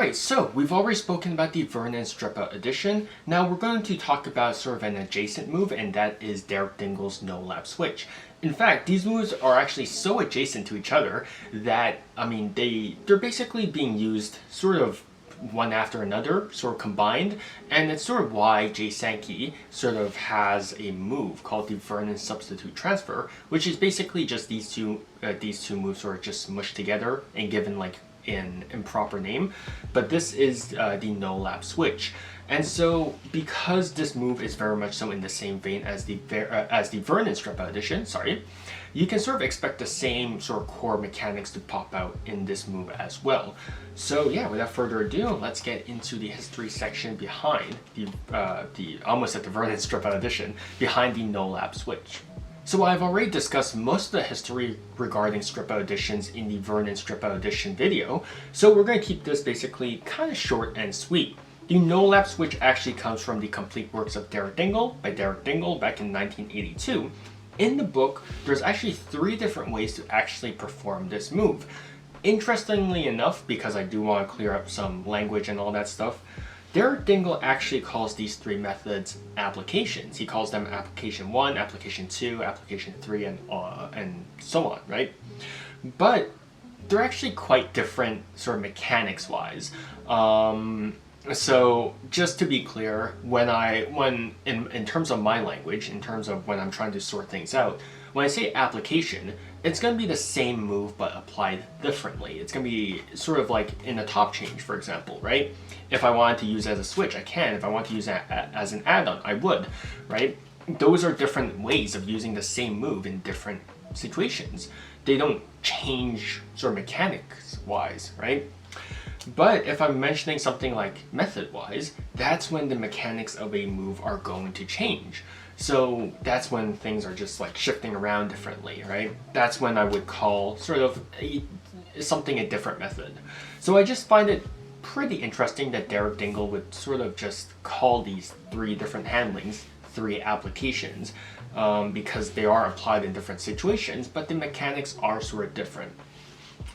Alright, so we've already spoken about the Vernon Strip-Out edition. Now we're going to talk about sort of an adjacent move, and that is Derek Dingle's NoLap Switch. In fact, these moves are actually so adjacent to each other that, they're basically being used sort of one after another, sort of combined, and it's sort of why Jay Sankey sort of has a move called the Vernon Substitute Transfer, which is basically just these two moves sort of just smushed together and given like an improper name, but this is the NoLap Switch. And so because this move is very much so in the same vein as the Vernon Strip-Out edition, you can sort of expect the same sort of core mechanics to pop out in this move as well. So yeah, without further ado, let's get into the history section behind the almost at the Vernon Strip-Out edition, behind the NoLap Switch. So I've already discussed most of the history regarding Strip-Out editions in the Vernon Strip-Out edition video, so we're going to keep this basically kind of short and sweet. The NoLap Switch actually comes from the complete works of Derek Dingle by Derek Dingle back in 1982. In the book, there's actually 3 different ways to actually perform this move. Interestingly enough, because I do want to clear up some language and all that stuff, Derek Dingle actually calls these 3 methods applications. He calls them application 1, application 2, application 3, and so on, right? But they're actually quite different sort of mechanics-wise. So just to be clear, in terms of my language, in terms of when I'm trying to sort things out, when I say application, it's going to be the same move but applied differently. It's going to be sort of like in a top change, for example, right? If I wanted to use it as a switch, I can. If I want to use it as an add-on, I would, right? Those are different ways of using the same move in different situations. They don't change sort of mechanics-wise, right? But if I'm mentioning something like method-wise, that's when the mechanics of a move are going to change. So that's when things are just like shifting around differently, right? That's when I would call sort of something a different method. So I just find it pretty interesting that Derek Dingle would sort of just call these 3 different handlings 3 applications because they are applied in different situations, but the mechanics are sort of different.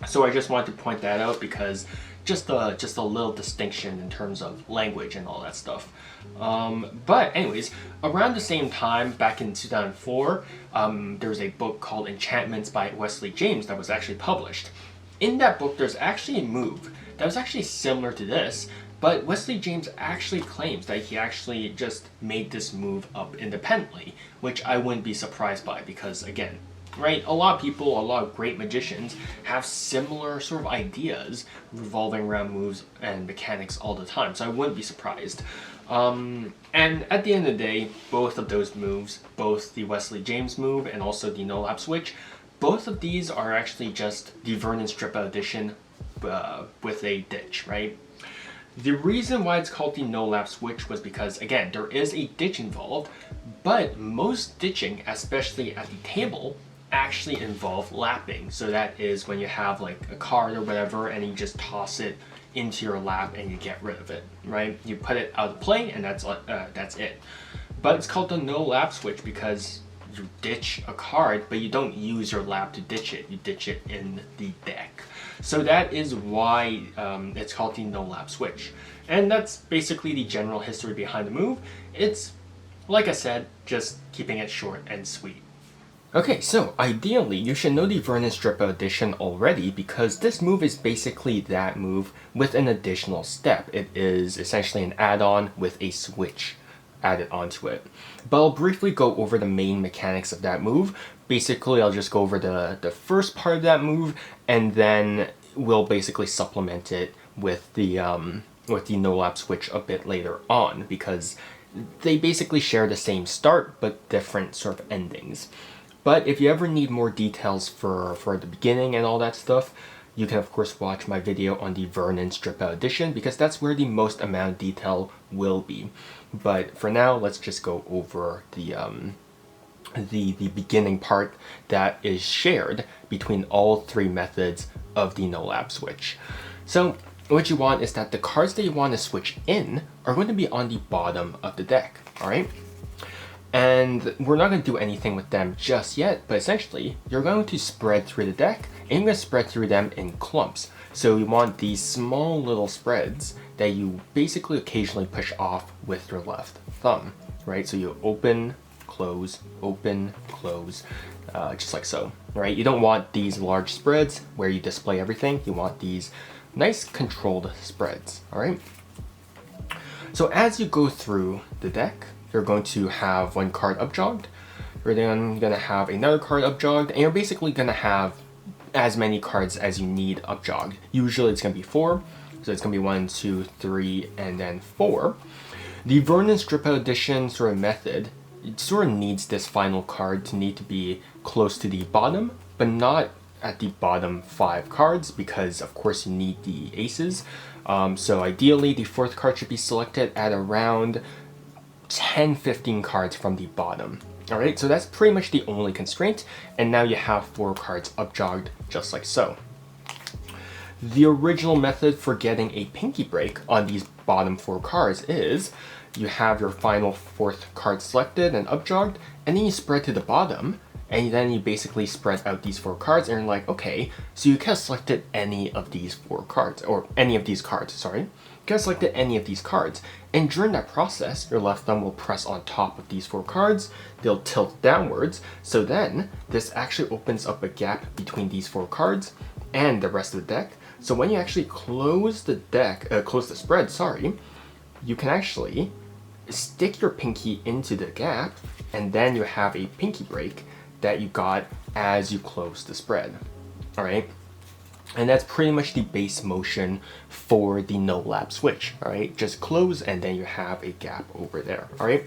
So I just wanted to point that out because just a little distinction in terms of language and all that stuff. But anyways, around the same time, back in 2004, there was a book called Enchantments by Wesley James that was actually published. In that book, there's actually a move that was actually similar to this, but Wesley James actually claims that he actually just made this move up independently, which I wouldn't be surprised by because, again, right? A lot of people, a lot of great magicians have similar sort of ideas revolving around moves and mechanics all the time, so I wouldn't be surprised. And at the end of the day, both of those moves, both the Wesley James move and also the NoLap Switch, both of these are actually just the Vernon Strip-Out edition with a ditch, right? The reason why it's called the NoLap Switch was because, again, there is a ditch involved, but most ditching, especially at the table, actually involve lapping. So that is when you have like a card or whatever and you just toss it into your lap and you get rid of it, right? You put it out of play and that's it. But it's called the NoLap Switch because you ditch a card, but you don't use your lap to ditch it. You ditch it in the deck. So that is why it's called the NoLap Switch. And that's basically the general history behind the move. It's, like I said, just keeping it short and sweet. Okay, so ideally you should know the Vernon Strip-Out edition already because this move is basically that move with an additional step. It is essentially an add-on with a switch added onto it. But I'll briefly go over the main mechanics of that move. Basically, I'll just go over the first part of that move and then we'll basically supplement it with the NoLap Switch a bit later on because they basically share the same start but different sort of endings. But if you ever need more details for the beginning and all that stuff, you can of course watch my video on the Vernon Strip-Out edition because that's where the most amount of detail will be. But for now, let's just go over the beginning part that is shared between all 3 methods of the NoLap Switch. So what you want is that the cards that you want to switch in are going to be on the bottom of the deck, alright? And we're not going to do anything with them just yet, but essentially, you're going to spread through the deck, and you're going to spread through them in clumps. So you want these small little spreads that you basically occasionally push off with your left thumb, right? So you open, close, just like so, right? You don't want these large spreads where you display everything. You want these nice controlled spreads, all right? So as you go through the deck, you're going to have one card upjogged, you're then gonna have another card upjogged, and you're basically gonna have as many cards as you need upjogged. Usually it's gonna be 4, so it's gonna be 1, 2, 3, and then 4. The Vernon Strip Out Edition sort of method, it sort of needs this final card to need to be close to the bottom, but not at the bottom 5 cards, because of course you need the aces. So ideally the 4th card should be selected at around 10-15 cards from the bottom. Alright, so that's pretty much the only constraint, and now you have 4 cards upjogged just like so. The original method for getting a pinky break on these bottom 4 cards is you have your final 4th card selected and upjogged, and then you spread to the bottom, and then you basically spread out these 4 cards, and you're like, okay, so you could have selected any of these 4 cards, or any of these cards, sorry. You could have selected any of these cards, and during that process, your left thumb will press on top of these 4 cards, they'll tilt downwards, so then this actually opens up a gap between these 4 cards and the rest of the deck. So when you actually close the deck, close the spread, sorry, you can actually stick your pinky into the gap, and then you have a pinky break that you got as you close the spread, all right? And that's pretty much the base motion for the NoLap Switch, all right? Just close, and then you have a gap over there, all right?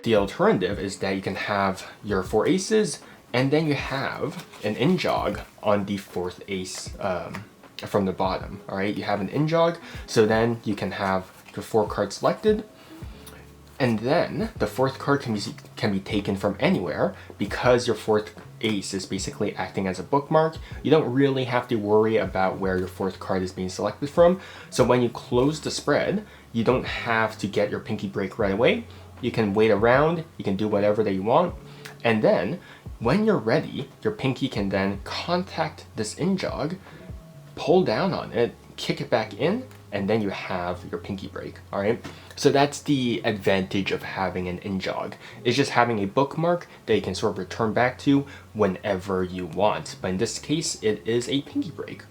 The alternative is that you can have your 4 aces, and then you have an in-jog on the 4th ace from the bottom, all right? You have an in-jog, so then you can have your 4 cards selected, and then the 4th card can be taken from anywhere. Because your 4th ace is basically acting as a bookmark, you don't really have to worry about where your 4th card is being selected from. So when you close the spread, you don't have to get your pinky break right away. You can wait around, you can do whatever that you want, and then when you're ready, your pinky can then contact this in-jog, pull down on it, kick it back in, and then you have your pinky break, all right? So that's the advantage of having an in-jog. It's just having a bookmark that you can sort of return back to whenever you want. But in this case, it is a pinky break.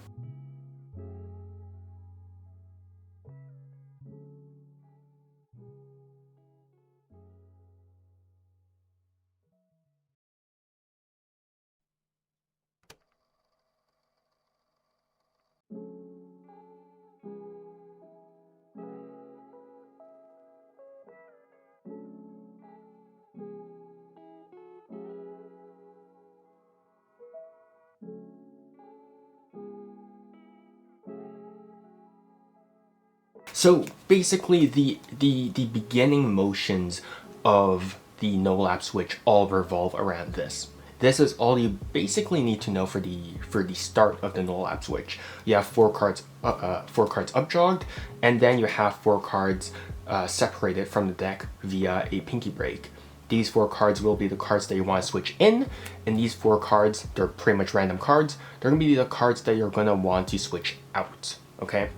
So basically the beginning motions of the NoLap Switch all revolve around this. This is all you basically need to know for the start of the NoLap Switch. You have 4 cards upjogged, and then you have 4 cards separated from the deck via a pinky break. These 4 cards will be the cards that you want to switch in, and these 4 cards, they're pretty much random cards. They're going to be the cards that you're going to want to switch out, okay?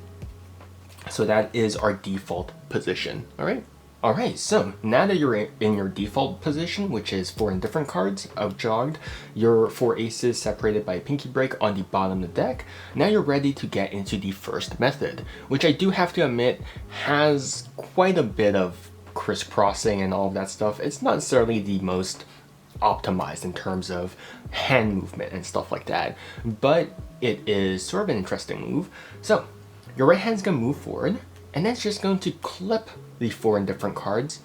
So that is our default position, all right? All right, so now that you're in your default position, which is 4 indifferent cards upjogged, your 4 aces separated by a pinky break on the bottom of the deck, now you're ready to get into the first method, which I do have to admit has quite a bit of crisscrossing and all of that stuff. It's not necessarily the most optimized in terms of hand movement and stuff like that, but it is sort of an interesting move. So your right hand's gonna move forward, and then it's just going to clip the 4 indifferent cards,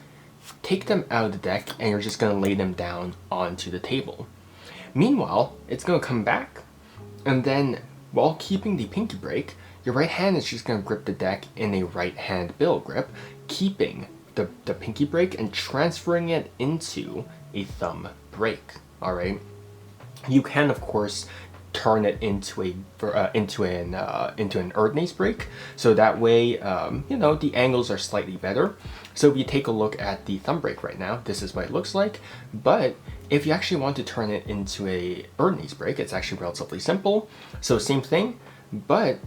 take them out of the deck, and you're just gonna lay them down onto the table. Meanwhile, it's gonna come back, and then while keeping the pinky break, your right hand is just going to grip the deck in a right hand bill grip, keeping the pinky break and transferring it into a thumb break. All right. You can, of course, turn it into an Erdnase break, so that way the angles are slightly better. So if you take a look at the thumb break right now, this is what it looks like. But if you actually want to turn it into a Erdnase break, it's actually relatively simple. So same thing, but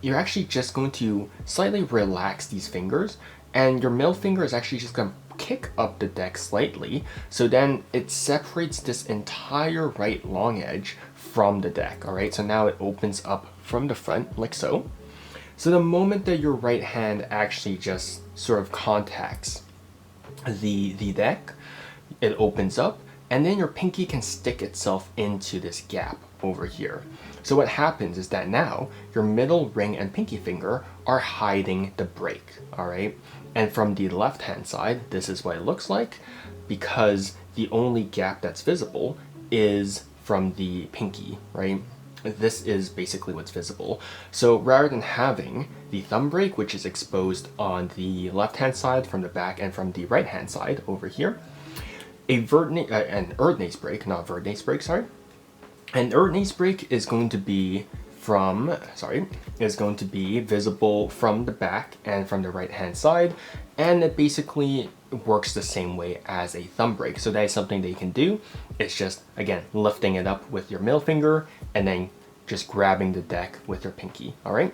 you're actually just going to slightly relax these fingers, and your middle finger is actually just going to kick up the deck slightly, so then it separates this entire right long edge from the deck. All right, so now it opens up from the front like so. So the moment that your right hand actually just sort of contacts the deck, it opens up, and then your pinky can stick itself into this gap over here. So what happens is that now your middle ring and pinky finger are hiding the break. All right, and from the left hand side, this is what it looks like, because the only gap that's visible is from the pinky, right? This is basically what's visible. So rather than having the thumb break, which is exposed on the left hand side from the back and from the right hand side over here, an Erdnase break, not Verdnase break, sorry. An Erdnase break is going to be visible from the back and from the right hand side, and it basically works the same way as a thumb break. So that is something that you can do. It's just, again, lifting it up with your middle finger and then just grabbing the deck with your pinky. All right,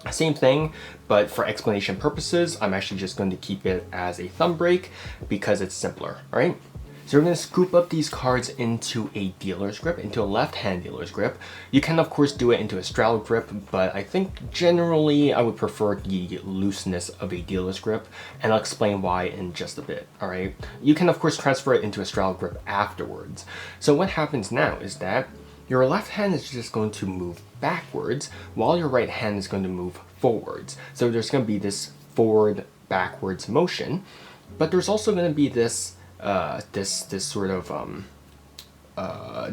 same thing, but for explanation purposes, I'm actually just going to keep it as a thumb break because it's simpler. All right, so we're going to scoop up these cards into a dealer's grip, into a left-hand dealer's grip. You can, of course, do it into a straddle grip, but I think generally I would prefer the looseness of a dealer's grip, and I'll explain why in just a bit, all right? You can, of course, transfer it into a straddle grip afterwards. So what happens now is that your left hand is just going to move backwards, while your right hand is going to move forwards. So there's going to be this forward-backwards motion, but there's also going to be this sort of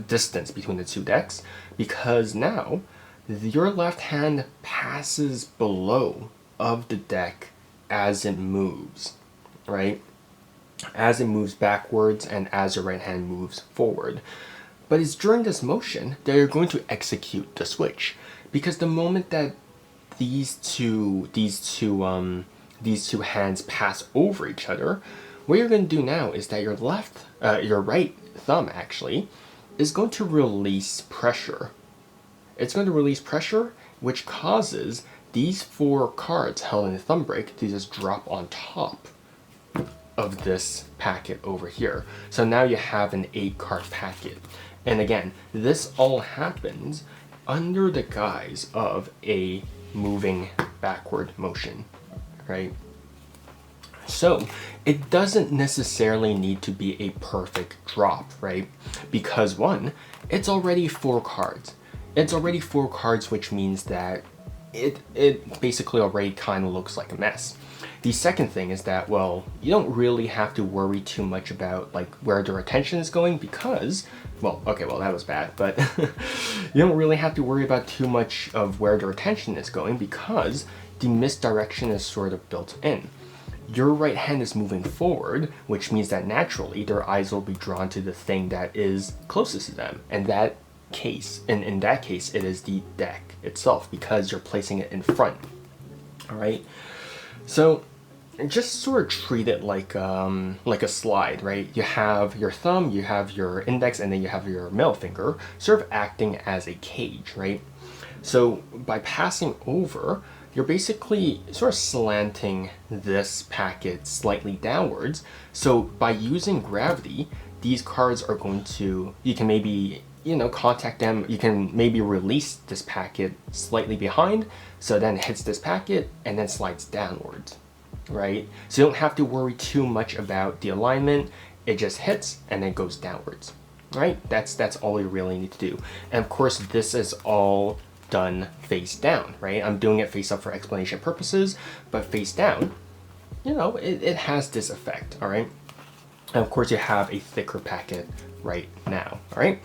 distance between the two decks, because now your left hand passes below of the deck as it moves, right? As it moves backwards and as your right hand moves forward. But it's during this motion that you're going to execute the switch, because the moment that these two hands pass over each other, what you're going to do now is that your right thumb actually is going to release pressure. It's going to release pressure, which causes these 4 cards held in the thumb break to just drop on top of this packet over here. So now you have an 8-card packet. And again, this all happens under the guise of a moving backward motion, right? So it doesn't necessarily need to be a perfect drop, right? Because one, it's already 4 cards. It's already 4 cards, which means that it basically already kind of looks like a mess. The second thing is that, well, you don't really have to worry too much about like where their attention is going, because, well, okay, well, that was bad, but you don't really have to worry about too much of where their attention is going, because the misdirection is sort of built in. Your right hand is moving forward, which means that naturally their eyes will be drawn to the thing that is closest to them. And in that case, it is the deck itself, because you're placing it in front. All right. So just sort of treat it like a slide, right? You have your thumb, you have your index, and then you have your middle finger sort of acting as a cage, right? So by passing over, you're basically sort of slanting this packet slightly downwards. So by using gravity, these cards are going to, you can maybe, contact them. You can maybe release this packet slightly behind, so then it hits this packet and then slides downwards, right? So you don't have to worry too much about the alignment. It just hits and then goes downwards, right? That's all you really need to do. And of course, this is all done face down, right? I'm doing it face up for explanation purposes, but face down, it has this effect, all right? And of course you have a thicker packet right now, all right?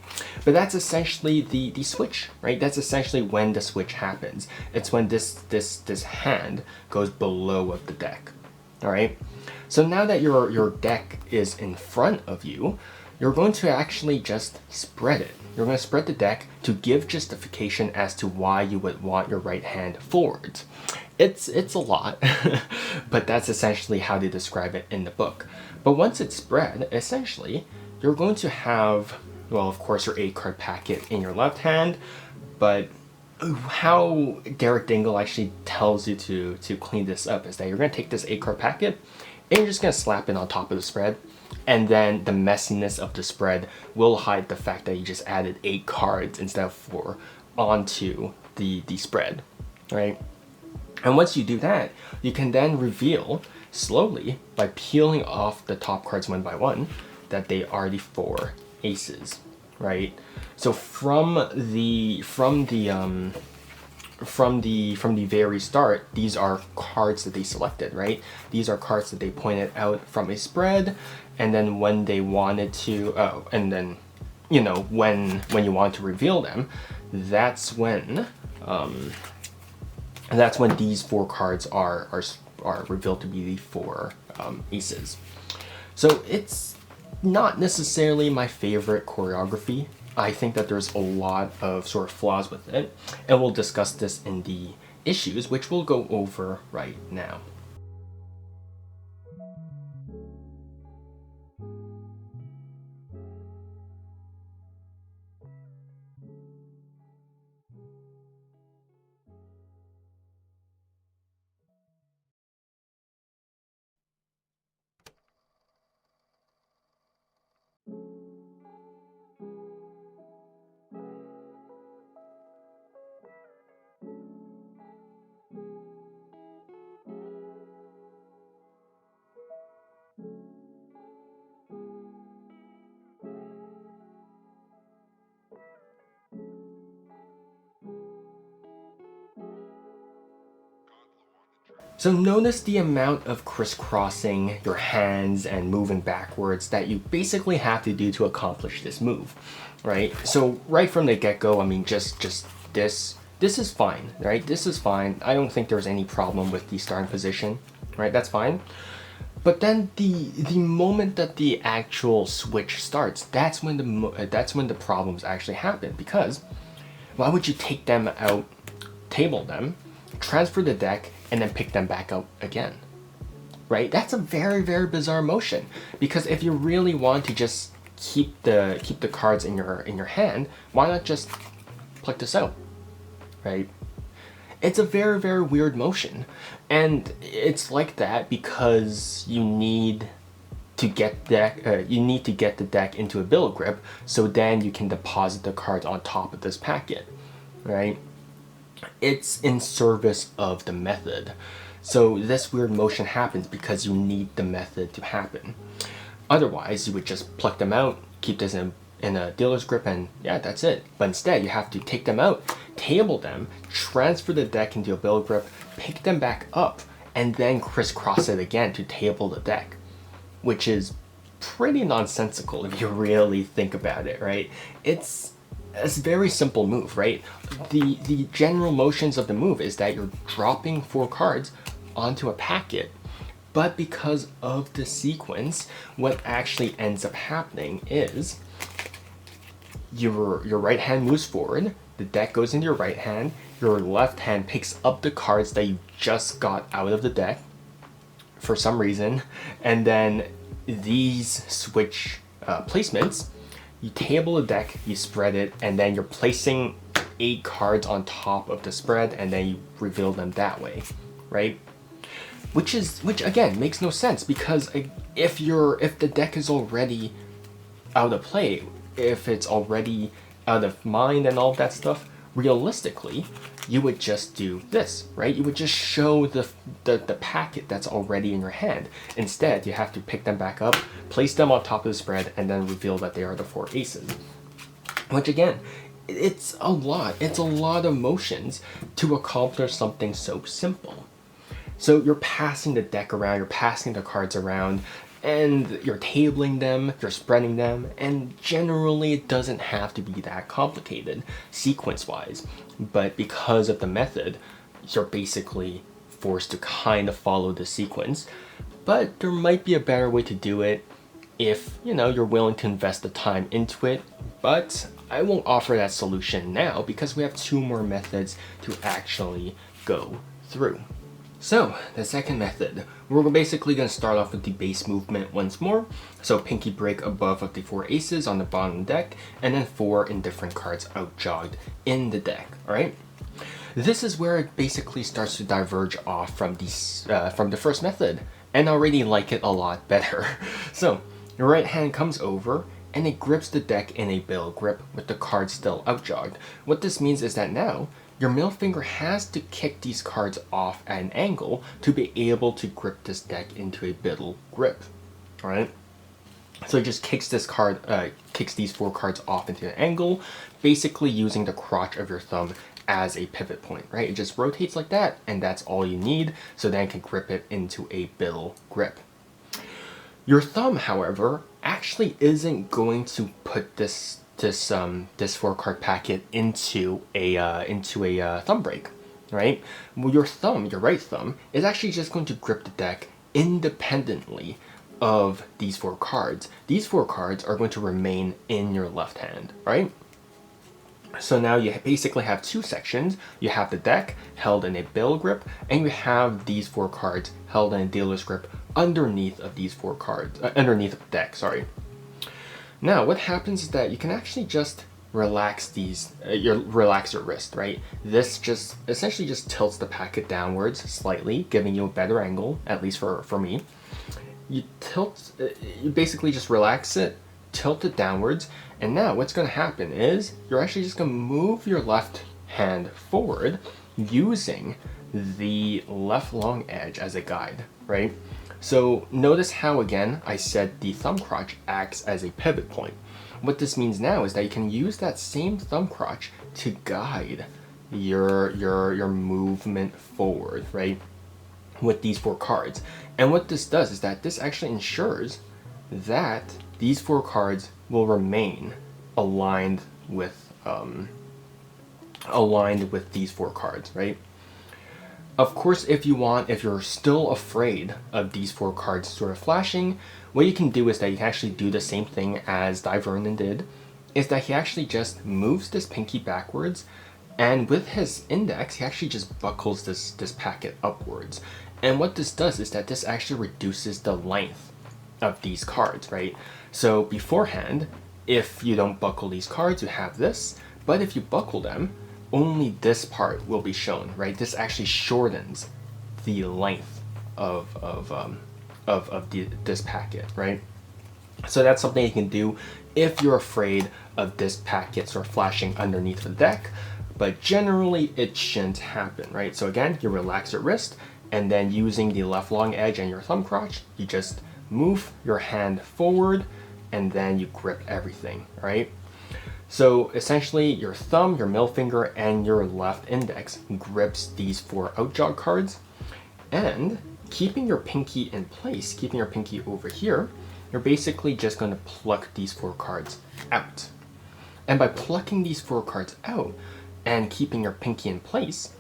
But that's essentially the switch, right? That's essentially when the switch happens. It's when this hand goes below of the deck, all right? So now that your deck is in front of you, you're going to actually just spread it. You're going to spread the deck to give justification as to why you would want your right hand forwards. It's a lot, but that's essentially how they describe it in the book. But once it's spread, essentially, you're going to have, well, of course, your 8-card packet in your left hand, but how Derek Dingle actually tells you to clean this up is that you're going to take this 8-card packet and you're just going to slap it on top of the spread, and then the messiness of the spread will hide the fact that you just added 8 cards instead of 4 onto the spread, right? And once you do that, you can then reveal slowly by peeling off the top cards one by one that they are the 4 aces, right? So from the very start, these are cards that they selected, right? These are cards that they pointed out from a spread, and then when they wanted to, and then, you know, when you want to reveal them, that's when these 4 cards are revealed to be the 4 aces. So it's not necessarily my favorite choreography. I think that there's a lot of sort of flaws with it, and we'll discuss this in the issues, which we'll go over right now. So notice the amount of crisscrossing your hands and moving backwards that you basically have to do to accomplish this move, right? So right from the get-go, I mean, just this is fine, right? This is fine. I don't think there's any problem with the starting position, right? That's fine. But then the moment that the actual switch starts, that's when the problems actually happen, because why would you take them out, table them, transfer the deck, and then pick them back up again, right? That's a very, very bizarre motion, because if you really want to just keep the cards in your hand, why not just pluck this out, right? It's a very, very weird motion, and it's like that because you need to get the deck into a billow grip, so then you can deposit the cards on top of this packet, right? It's in service of the method. So this weird motion happens because you need the method to happen. Otherwise, you would just pluck them out, keep this in a dealer's grip, and yeah, that's it. But instead, you have to take them out, table them, transfer the deck into a billow grip, pick them back up, and then crisscross it again to table the deck, which is pretty nonsensical if you really think about it, right? It's a very simple move, right? The general motions of the move is that you're dropping 4 cards onto a packet, but because of the sequence, what actually ends up happening is your right hand moves forward, the deck goes into your right hand, your left hand picks up the cards that you just got out of the deck for some reason, and then these switch placements, you table the deck, you spread it, and then you're placing 8 cards on top of the spread, and then you reveal them that way, right? Which again makes no sense, because if the deck is already out of play, if it's already out of mind and all of that stuff, realistically, you would just do this, right? You would just show the packet that's already in your hand. Instead, you have to pick them back up, place them on top of the spread, and then reveal that they are the 4 aces. Which again, it's a lot of motions to accomplish something so simple. So you're passing the deck around, you're passing the cards around, and you're tabling them, you're spreading them, and generally it doesn't have to be that complicated sequence-wise. But because of the method, you're basically forced to kind of follow the sequence. But there might be a better way to do it if, you know, you're willing to invest the time into it. But I won't offer that solution now because we have 2 more methods to actually go through. So, the second method, we're basically going to start off with the base movement once more. So, pinky break above of the 4 aces on the bottom deck, and then 4 indifferent cards out-jogged in the deck, alright? This is where it basically starts to diverge off from the first method, and I already like it a lot better. So, your right hand comes over, and it grips the deck in a bill grip with the cards still out-jogged. What this means is that now, your middle finger has to kick these cards off at an angle to be able to grip this deck into a biddle grip, alright? So it just kicks this card, kicks these 4 cards off into an angle, basically using the crotch of your thumb as a pivot point, right? It just rotates like that, and that's all you need, so then you can grip it into a biddle grip. Your thumb, however, actually isn't going to put this 4-card packet into a thumb break, right? Well, your right thumb, is actually just going to grip the deck independently of these 4 cards. These 4 cards are going to remain in your left hand, right? So now you basically have 2 sections. You have the deck held in a bill grip, and you have these 4 cards held in a dealer's grip underneath of these 4 cards, underneath of the deck, sorry. Now, what happens is that you can actually just relax these, relax your wrist, right? This just essentially just tilts the packet downwards slightly, giving you a better angle, at least for me. You basically just relax it, tilt it downwards, and now what's going to happen is you're actually just going to move your left hand forward using the left long edge as a guide, right? So notice how, again, I said the thumb crotch acts as a pivot point. What this means now is that you can use that same thumb crotch to guide your movement forward, right, with these 4 cards. And what this does is that this actually ensures that these 4 cards will remain aligned with these 4 cards, right? Of course, if you're still afraid of these 4 cards sort of flashing, what you can do is that you can actually do the same thing as Divernon did, is that he actually just moves this pinky backwards, and with his index, he actually just buckles this packet upwards. And what this does is that this actually reduces the length of these cards, right? So beforehand, if you don't buckle these cards, you have this, but if you buckle them, only this part will be shown, right? This actually shortens the length of this packet, right? So that's something you can do if you're afraid of this packet sort of flashing underneath the deck, but generally it shouldn't happen, right? So again, you relax your wrist, and then using the left long edge and your thumb crotch, you just move your hand forward, and then you grip everything, right? So essentially your thumb, your middle finger, and your left index grips these 4 out-jog cards, and keeping your pinky in place, keeping your pinky over here, you're basically just going to pluck these 4 cards out. And by plucking these 4 cards out and keeping your pinky in place,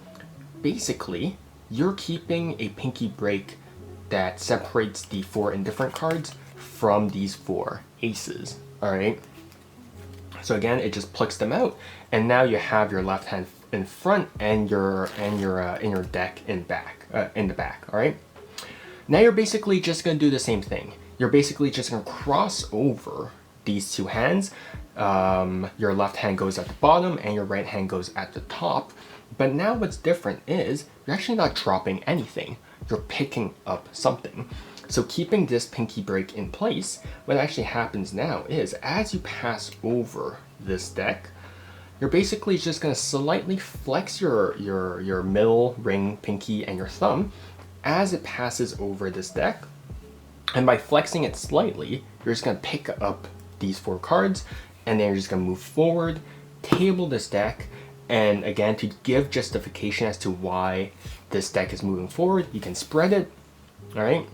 basically you're keeping a pinky break that separates the 4 indifferent cards from these 4 aces, alright? So again, it just plucks them out, and now you have your left hand in front and your deck in the back. All right. Now you're basically just gonna do the same thing. You're basically just gonna cross over these 2 hands. Your left hand goes at the bottom, and your right hand goes at the top. But now what's different is you're actually not dropping anything. You're picking up something. So keeping this pinky break in place, what actually happens now is as you pass over this deck, you're basically just going to slightly flex your middle ring, pinky, and your thumb as it passes over this deck. And by flexing it slightly, you're just going to pick up these 4 cards, and then you're just going to move forward, table this deck, and again, to give justification as to why this deck is moving forward, you can spread it, all right?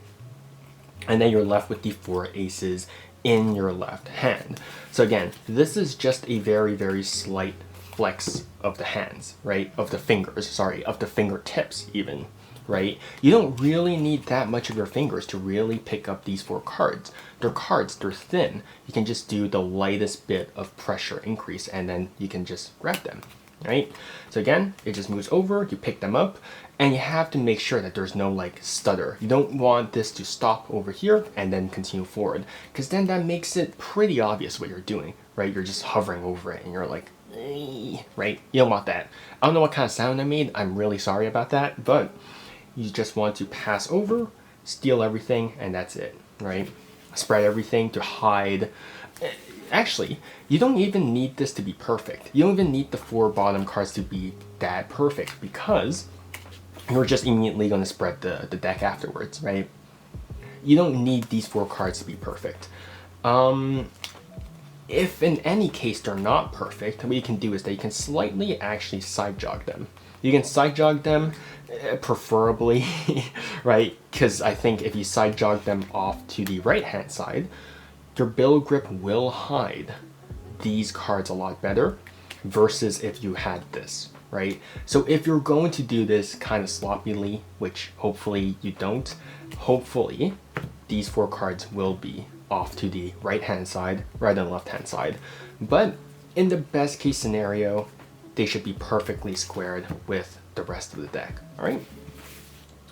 and then you're left with the 4 aces in your left hand. So again, this is just a very, very slight flex of the hands, right? Of the fingers, sorry, of the fingertips even, right? You don't really need that much of your fingers to really pick up these 4 cards. They're thin. You can just do the lightest bit of pressure increase and then you can just grab them, right? So again, it just moves over, you pick them up, and you have to make sure that there's no like stutter. You don't want this to stop over here and then continue forward, because then that makes it pretty obvious what you're doing, right? You're just hovering over it and you're like, right? You don't want that. I don't know what kind of sound I made. I'm really sorry about that, but you just want to pass over, steal everything, and that's it, right? Spread everything to hide. Actually, you don't even need this to be perfect. You don't even need the 4 bottom cards to be that perfect, because you're just immediately going to spread the deck afterwards, right? You don't need these 4 cards to be perfect. If in any case they're not perfect, what you can do is that you can slightly actually side jog them. You can side jog them, preferably, right? Because I think if you side jog them off to the right hand side, your bill grip will hide these cards a lot better versus if you had this, right? So if you're going to do this kind of sloppily, which hopefully you don't, hopefully these 4 cards will be off to the right hand side rather than left hand side. But in the best case scenario, they should be perfectly squared with the rest of the deck, all right?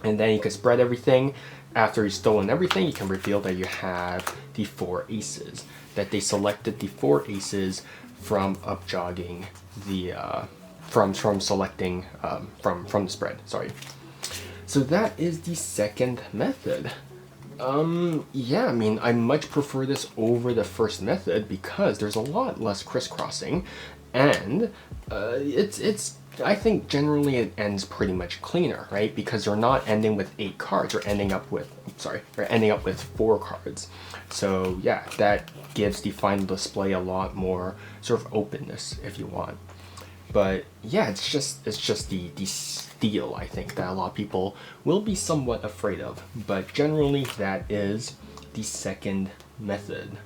And then you can spread everything. After you've stolen everything, you can reveal that you have the 4 aces, that they selected the 4 aces from up jogging the from selecting from the spread, sorry. So that is the second method. Yeah, I mean, I much prefer this over the first method because there's a lot less crisscrossing, and it's I think generally it ends pretty much cleaner, right? Because you're not ending with 8 cards, you're ending up with, you're ending up with 4 cards. So yeah, that gives the final display a lot more sort of openness if you want. But yeah, it's just the steal, I think, that a lot of people will be somewhat afraid of. But generally, that is the second method.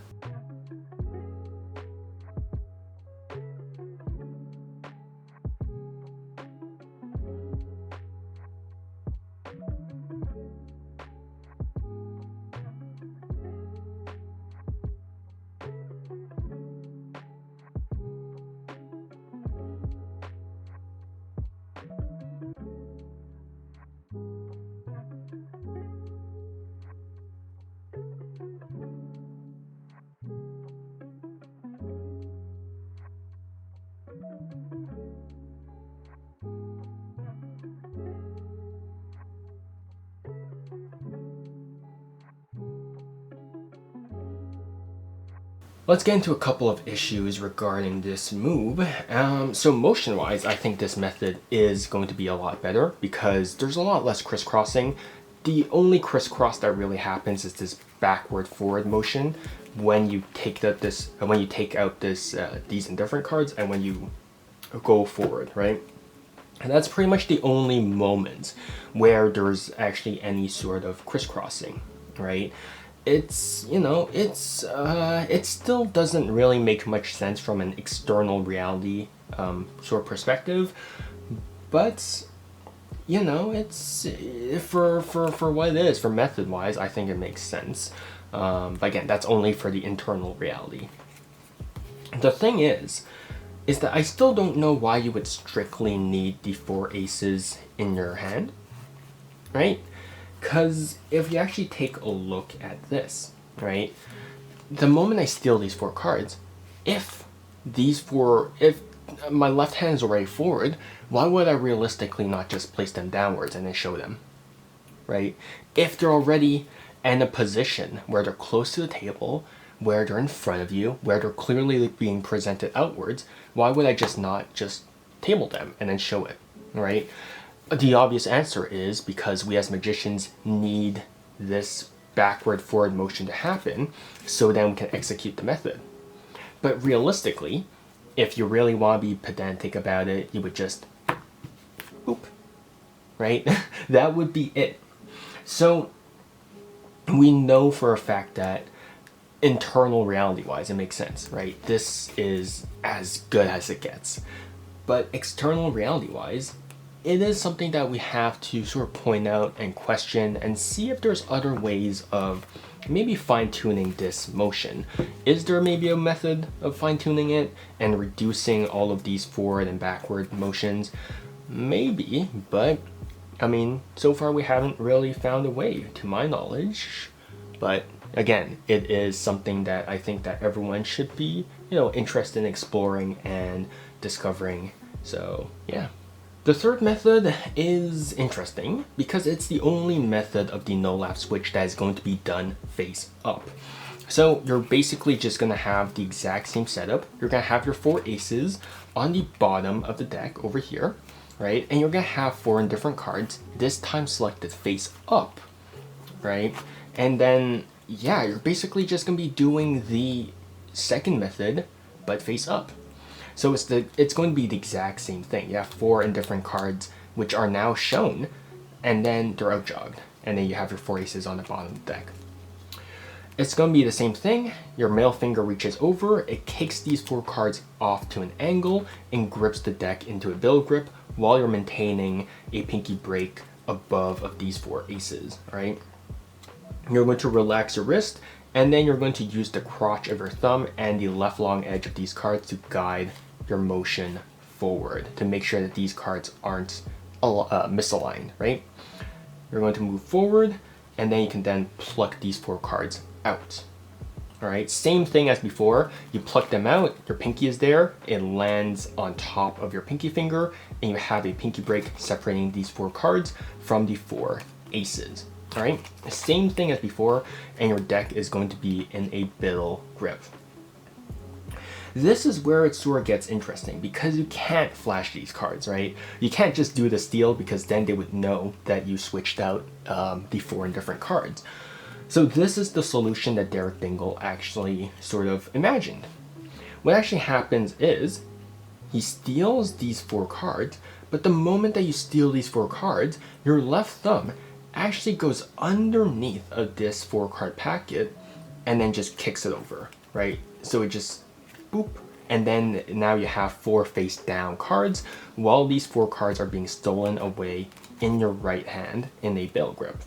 Let's get into a couple of issues regarding this move. So motion-wise, I think this method is going to be a lot better because there's a lot less crisscrossing. The only crisscross that really happens is this backward-forward motion when you take out these indifferent cards and when you go forward, right? And that's pretty much the only moment where there's actually any sort of crisscrossing, right? It's, you know, it still doesn't really make much sense from an external reality sort of perspective, but you know, it's for what it is, for method wise, I think it makes sense. But again, that's only for the internal reality. The thing is that I still don't know why you would strictly need the 4 aces in your hand, right? Because if you actually take a look at this, right, the moment I steal these 4 cards, if my left hand is already forward, why would I realistically not just place them downwards and then show them, right? If they're already in a position where they're close to the table, where they're in front of you, where they're clearly being presented outwards, why would I not just table them and then show it, right? The obvious answer is because we as magicians need this backward-forward motion to happen so then we can execute the method. But realistically, if you really want to be pedantic about it, you would just boop, right? That would be it. So we know for a fact that internal reality wise it makes sense, right? This is as good as it gets. But external reality wise, it is something that we have to sort of point out and question and see if there's other ways of maybe fine-tuning this motion. Is there maybe a method of fine-tuning it and reducing all of these forward and backward motions? Maybe, but I mean, so far we haven't really found a way to my knowledge. But again, it is something that I think that everyone should be, interested in exploring and discovering. So yeah. The third method is interesting because it's the only method of the NoLap switch that is going to be done face up. So you're basically just going to have the exact same setup. You're going to have your 4 aces on the bottom of the deck over here, right? And you're going to have 4 indifferent cards, this time selected face up, right? And then, yeah, you're basically just going to be doing the second method, but face up. So it's going to be the exact same thing. You have 4 indifferent cards, which are now shown, and then they're outjogged. And then you have your 4 aces on the bottom of the deck. It's going to be the same thing. Your middle finger reaches over, it kicks these 4 cards off to an angle, and grips the deck into a bill grip while you're maintaining a pinky break above of these 4 aces, right? You're going to relax your wrist, and then you're going to use the crotch of your thumb and the left long edge of these cards to guide your motion forward to make sure that these cards aren't misaligned, right? You're going to move forward, and then you can then pluck these 4 cards out. All right, same thing as before. You pluck them out, your pinky is there, it lands on top of your pinky finger, and you have a pinky break separating these 4 cards from the 4 aces. All right, same thing as before, and your deck is going to be in a bill grip. This is where it sort of gets interesting because you can't flash these cards, right? You can't just do the steal because then they would know that you switched out the 4 indifferent cards. So this is the solution that Derek Dingle actually sort of imagined. What actually happens is he steals these 4 cards, but the moment that you steal these 4 cards, your left thumb actually goes underneath of this 4 card packet and then just kicks it over, right? So it just boop, and then now you have 4 face down cards while these 4 cards are being stolen away in your right hand in a bill grip,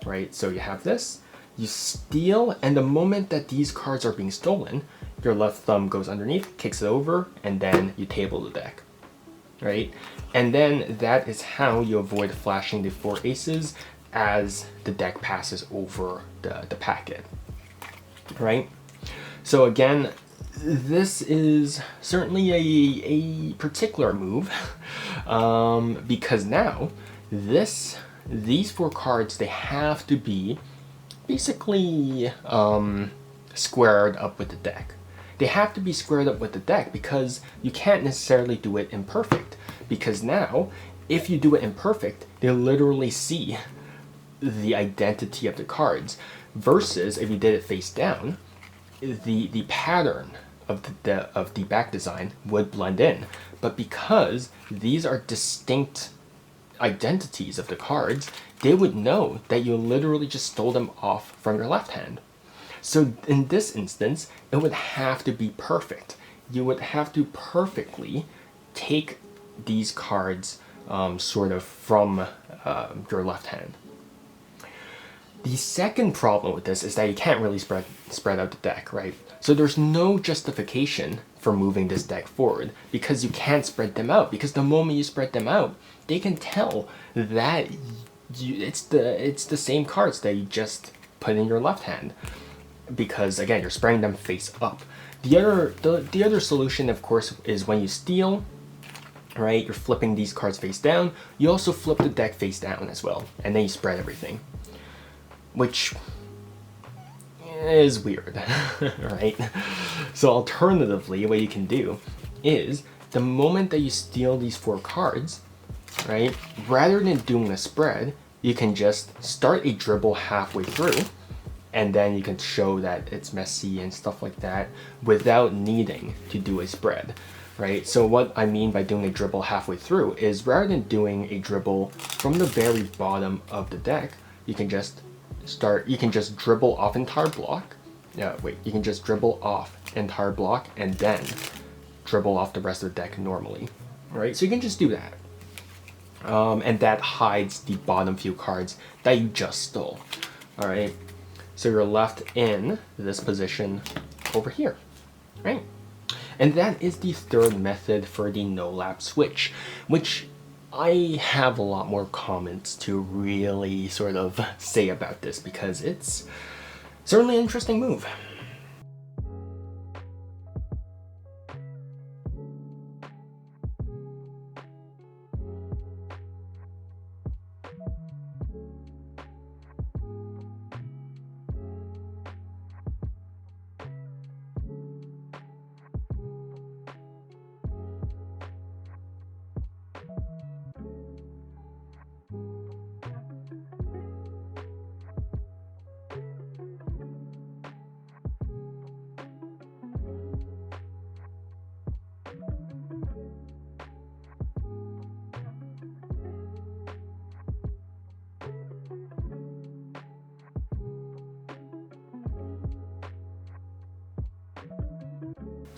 right? So you have this, you steal, and the moment that these cards are being stolen, your left thumb goes underneath, kicks it over, and then you table the deck, right? And then that is how you avoid flashing the 4 aces as the deck passes over the packet, right? So again, this is certainly a particular move because now these 4 cards, they have to be basically squared up with the deck. They have to be squared up with the deck because you can't necessarily do it imperfect, because now if you do it imperfect, they literally see the identity of the cards, versus if you did it face down, the pattern of the back design would blend in. But because these are distinct identities of the cards, they would know that you literally just stole them off from your left hand. So in this instance, it would have to be perfect. You would have to perfectly take these cards sort of from your left hand. The second problem with this is that you can't really spread out the deck, right? So there's no justification for moving this deck forward because you can't spread them out, because the moment you spread them out, they can tell that it's the same cards that you just put in your left hand, because again, you're spreading them face up. The other solution, of course, is when you steal, right? You're flipping these cards face down. You also flip the deck face down as well, and then you spread everything, which is weird, right? So alternatively, what you can do is the moment that you steal these 4 cards, right, rather than doing a spread, you can just start a dribble halfway through, and then you can show that it's messy and stuff like that without needing to do a spread, right? So what I mean by doing a dribble halfway through is rather than doing a dribble from the very bottom of the deck, you can just you can just dribble off entire block. You can just dribble off entire block and then dribble off the rest of the deck normally, right? So you can just do that. And that hides the bottom few cards that you just stole, all right? So you're left in this position over here, right? And that is the third method for the NoLap Switch, which I have a lot more comments to really sort of say about this because it's certainly an interesting move.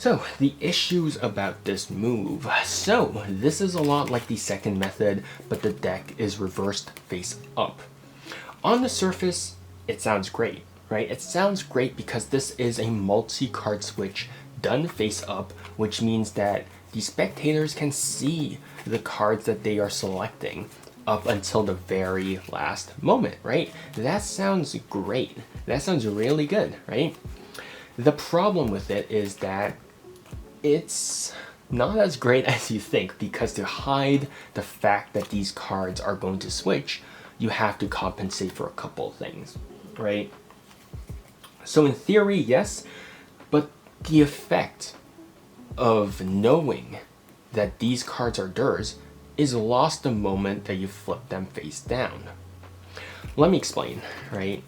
So, the issues about this move. So, this is a lot like the second method, but the deck is reversed face up. On the surface, it sounds great, right? It sounds great because this is a multi-card switch done face up, which means that the spectators can see the cards that they are selecting up until the very last moment, right? That sounds great. That sounds really good, right? The problem with it is that it's not as great as you think, because to hide the fact that these cards are going to switch, you have to compensate for a couple of things, right? So in theory, yes, but the effect of knowing that these cards are yours is lost the moment that you flip them face down. Let me explain, right?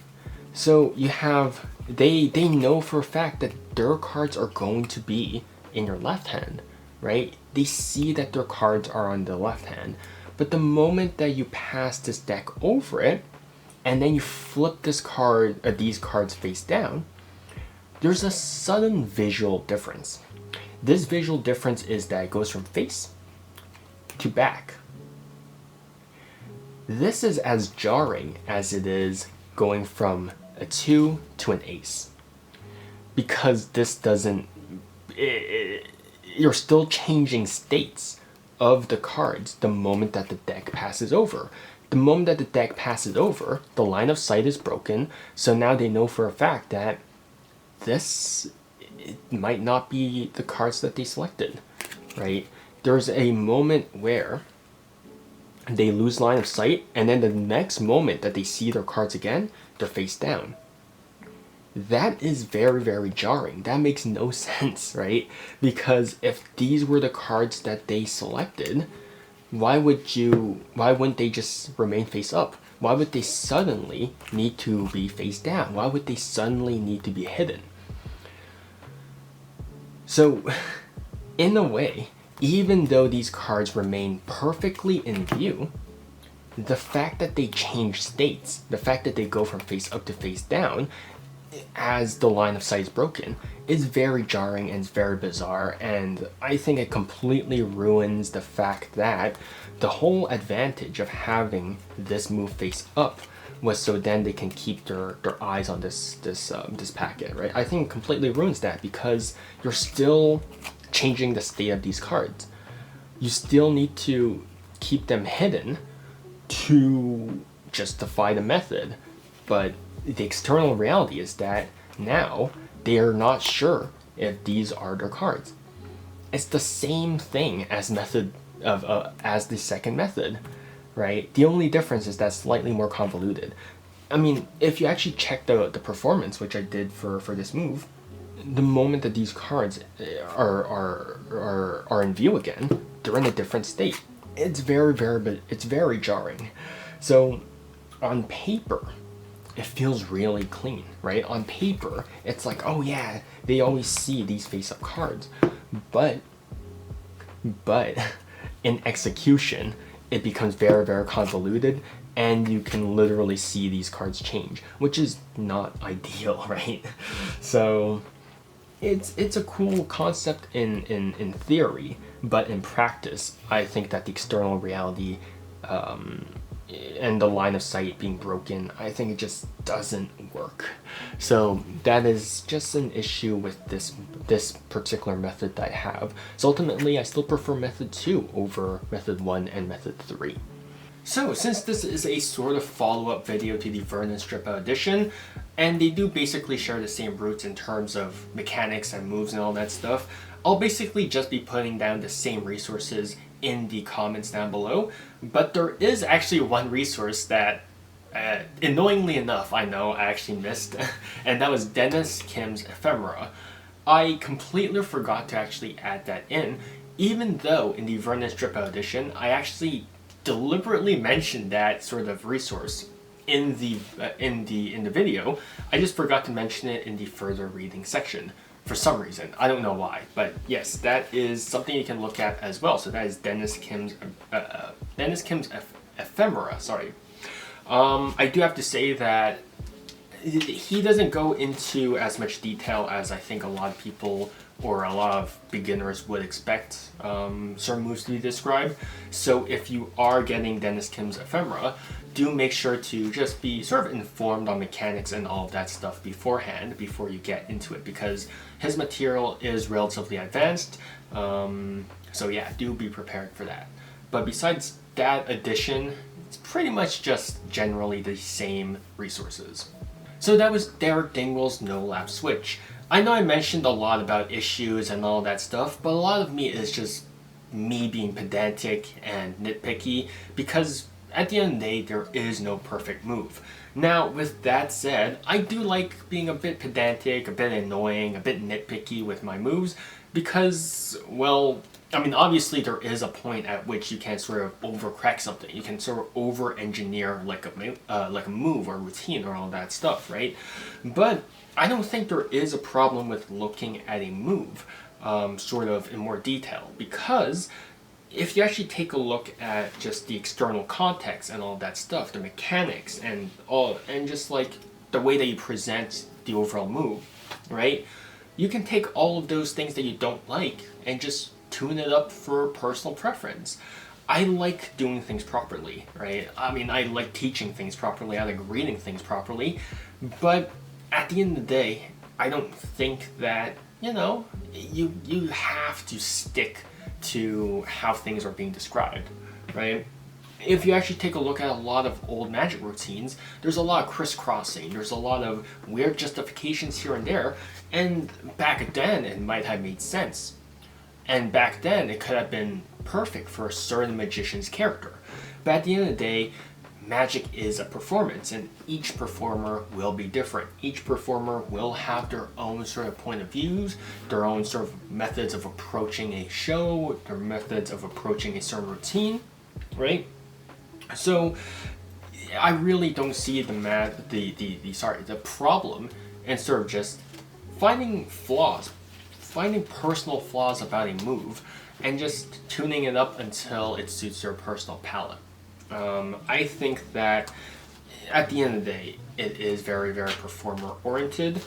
So you have, they know for a fact that their cards are going to be in your left hand, right? They see that their cards are on the left hand, but the moment that you pass this deck over it, and then you flip this card, these cards face down, there's a sudden visual difference. This visual difference is that it goes from face to back. This is as jarring as it is going from a 2 to an ace, because this doesn't, you're still changing states of the cards the moment that the deck passes over. The moment that the deck passes over, the line of sight is broken, so now they know for a fact that this might not be the cards that they selected, right? There's a moment where they lose line of sight, and then the next moment that they see their cards again, they're face down. That is very, very jarring. That makes no sense, right? Because if these were the cards that they selected, why wouldn't they just remain face up? Why would they suddenly need to be face down? Why would they suddenly need to be hidden? So, in a way, even though these cards remain perfectly in view, the fact that they change states, the fact that they go from face up to face down, as the line of sight is broken, is very jarring and it's very bizarre, and I think it completely ruins the fact that the whole advantage of having this move face up was so then they can keep their eyes on this packet, right? I think it completely ruins that, because you're still changing the state of these cards. You still need to keep them hidden to justify the method, but the external reality is that now they are not sure if these are their cards. It's the same thing as as the second method, right? The only difference is that's slightly more convoluted. I mean, if you actually check the performance, which I did for this move, the moment that these cards are in view again, they're in a different state. It's very jarring. So on paper, it feels really clean, right? On paper, it's like, oh yeah, they always see these face-up cards. But in execution, it becomes very, very convoluted and you can literally see these cards change, which is not ideal, right? So it's a cool concept in theory, but in practice, I think that the external reality and the line of sight being broken, I think it just doesn't work. So that is just an issue with this particular method that I have. So ultimately, I still prefer method 2 over method 1 and method 3. So since this is a sort of follow-up video to the Vernon Strip Out edition, and they do basically share the same roots in terms of mechanics and moves and all that stuff, I'll basically just be putting down the same resources in the comments down below. But there is actually one resource that, annoyingly enough, I know I actually missed, and that was Dennis Kim's Ephemera. I completely forgot to actually add that in, even though in the Vernon Strip Out edition, I actually deliberately mentioned that sort of resource in the video. I just forgot to mention it in the further reading section for some reason. I don't know why, but yes, that is something you can look at as well. So that is Dennis Kim's Ephemera. Sorry. I do have to say that he doesn't go into as much detail as I think a lot of people or a lot of beginners would expect certain moves to be described. So if you are getting Dennis Kim's Ephemera, do make sure to just be sort of informed on mechanics and all of that stuff beforehand, before you get into it, because his material is relatively advanced. So yeah, do be prepared for that. But besides that addition, it's pretty much just generally the same resources. So that was Derek Dingwall's NoLap Switch. I know I mentioned a lot about issues and all that stuff, but a lot of me is just me being pedantic and nitpicky, because at the end of the day, there is no perfect move. Now, with that said, I do like being a bit pedantic, a bit annoying, a bit nitpicky with my moves, because, well, I mean, obviously there is a point at which you can sort of overcrack something. You can sort of over-engineer like a move or routine or all that stuff, right? But I don't think there is a problem with looking at a move sort of in more detail, because if you actually take a look at just the external context and all that stuff, the mechanics and just like the way that you present the overall move, right? You can take all of those things that you don't like and just tune it up for personal preference. I like doing things properly, right? I mean, I like teaching things properly, I like reading things properly, but at the end of the day, I don't think that, you know, you have to stick to how things are being described, right? If you actually take a look at a lot of old Magic routines, there's a lot of crisscrossing, there's a lot of weird justifications here and there, and back then it might have made sense. And back then it could have been perfect for a certain magician's character. But at the end of the day, Magic is a performance, and each performer will be different. Each performer will have their own sort of point of views, their own sort of methods of approaching a show, their methods of approaching a certain routine, right? So I really don't see the problem in sort of just finding flaws, finding personal flaws about a move, and just tuning it up until it suits your personal palette. I think that at the end of the day, it is very, very performer oriented.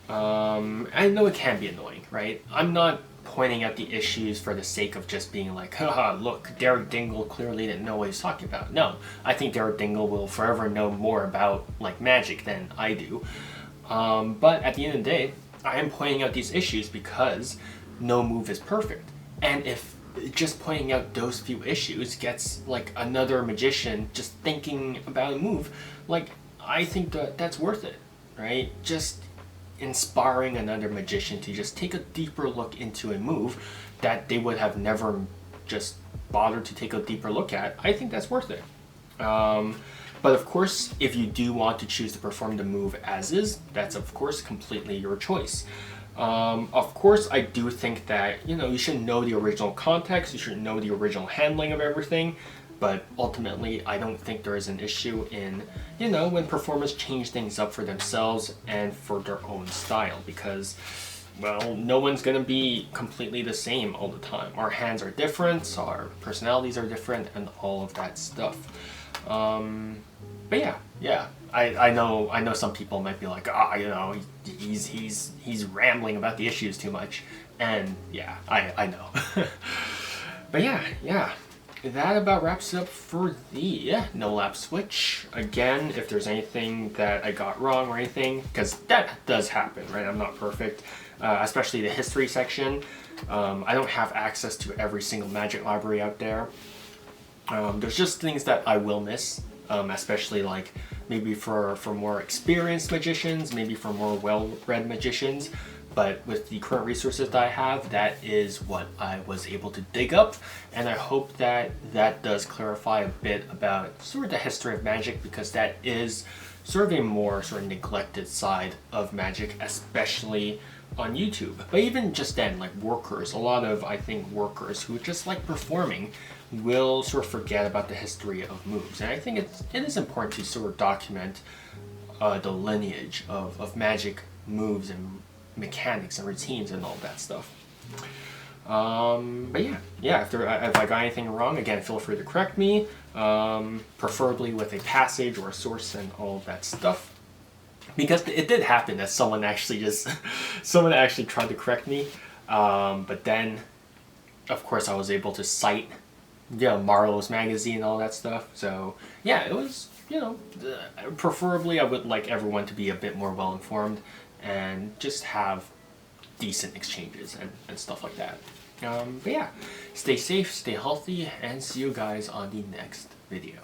I know it can be annoying, right? I'm not pointing out the issues for the sake of just being like, haha, look, Derek Dingle clearly didn't know what he's talking about. No, I think Derek Dingle will forever know more about like Magic than I do. But at the end of the day, I am pointing out these issues because no move is perfect. And if just pointing out those few issues gets like another magician just thinking about a move, like, I think that's worth it, right? Just inspiring another magician to just take a deeper look into a move that they would have never just bothered to take a deeper look at. I think that's worth it. But of course, if you do want to choose to perform the move as is, that's of course completely your choice. Of course, I do think that, you know, you should know the original context, you should know the original handling of everything, but ultimately, I don't think there is an issue in, you know, when performers change things up for themselves and for their own style, because, well, no one's gonna be completely the same all the time. Our hands are different, our personalities are different, and all of that stuff. But yeah. I know some people might be like, you know, he's rambling about the issues too much, and yeah, I know. But yeah. That about wraps it up for the NoLap Switch. Again, if there's anything that I got wrong or anything, because that does happen, right? I'm not perfect, especially the history section. I don't have access to every single magic library out there. There's just things that I will miss, especially like maybe for more experienced magicians, maybe for more well-read magicians. But with the current resources that I have, that is what I was able to dig up, and I hope that that does clarify a bit about sort of the history of magic, because that is sort of a more sort of neglected side of magic, especially on YouTube. But even just then, like workers, a lot of, I think, workers who just like performing will sort of forget about the history of moves. And I think it is important to sort of document the lineage of magic moves and mechanics and routines and all that stuff. But yeah, if I got anything wrong, again, feel free to correct me, preferably with a passage or a source and all that stuff, because it did happen that someone actually tried to correct me, but then of course I was able to cite Marlowe's magazine and all that stuff. So yeah, it was, you know, preferably I would like everyone to be a bit more well informed and just have decent exchanges and stuff like that. But yeah, stay safe, stay healthy, and see you guys on the next video.